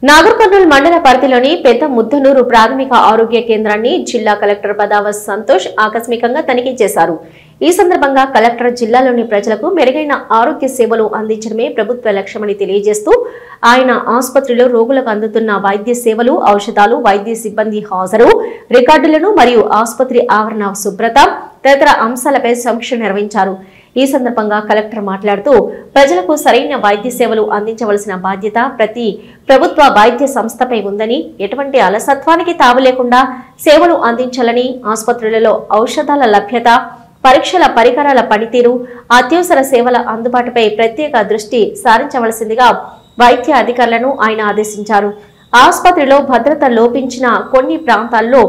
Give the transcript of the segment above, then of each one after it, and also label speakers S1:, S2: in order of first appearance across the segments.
S1: నాగర్ కర్నూల్ మండల పరిధిలోని పెద్ద ముద్దనూరు ప్రాథమిక ఆరోగ్య కేంద్రాన్ని జిల్లా కలెక్టర్ పదావ సంతోష్ ఆకస్మికంగా తనిఖీ చేశారు. ఈ సందర్భంగా కలెక్టర్ జిల్లాలోని ప్రజలకు మెరుగైన ఆరోగ్య సేవలు అందించడమే ప్రభుత్వ లక్ష్యమని తెలియజేస్తూ ఆయన ఆసుపత్రిలో రోగులకు అందుతున్న వైద్య సేవలు, ఔషధాలు, వైద్య సిబ్బంది హాజరు, రికార్డులను మరియు ఆసుపత్రి ఆవరణ శుభ్రత తదితర అంశాలపై సమీక్ష నిర్వహించారు. ఈ సందర్భంగా కలెక్టర్ మాట్లాడుతూ ప్రజలకు సరైన వైద్య సేవలు అందించవలసిన బాధ్యత ప్రతి ప్రభుత్వ వైద్య సంస్థపై ఉందని, ఎటువంటి అలసత్వానికి తావు లేకుండా సేవలు అందించాలని, ఆసుపత్రులలో ఔషధాల లభ్యత, పరీక్షల పరికరాల పనితీరు, అత్యవసర సేవల అందుబాటుపై ప్రత్యేక దృష్టి సారించవలసిందిగా వైద్య అధికారులను ఆయన ఆదేశించారు. ఆసుపత్రిలో భద్రత లోపించిన కొన్ని ప్రాంతాల్లో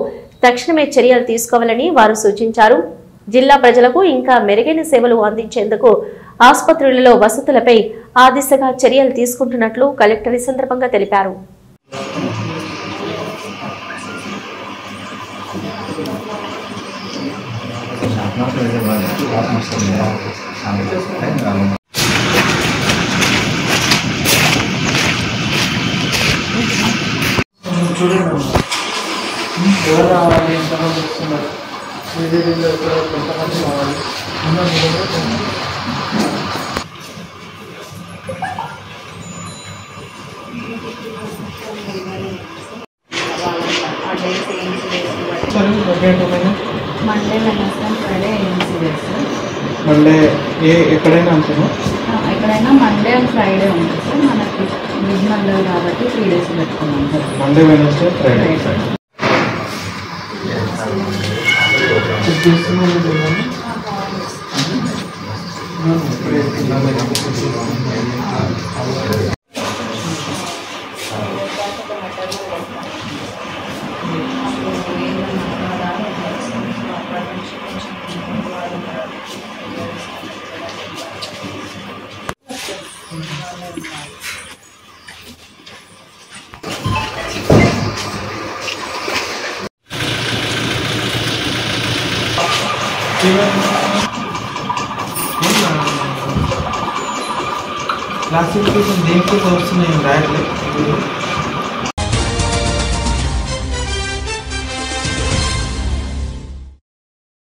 S1: తక్షణమే చర్యలు తీసుకోవాలని వారు సూచించారు. జిల్లా ప్రజలకు ఇంకా మెరుగైన సేవలు అందించేందుకు ఆసుపత్రులలో వసతులపై ఆ దిశగా చర్యలు తీసుకుంటున్నట్లు కలెక్టర్ ఈ సందర్భంగా తెలిపారు.
S2: మండే ఎక్కడైనా
S3: ఎక్కడైనా మండే అండ్ ఫ్రైడే ఉంటుంది సార్. మనకి మిడ్ మండే కాబట్టి 3 days పెట్టుకున్నాం sir.
S2: Monday, Wednesday, Friday.
S4: Classification देख के तो उसने डायरेक्ट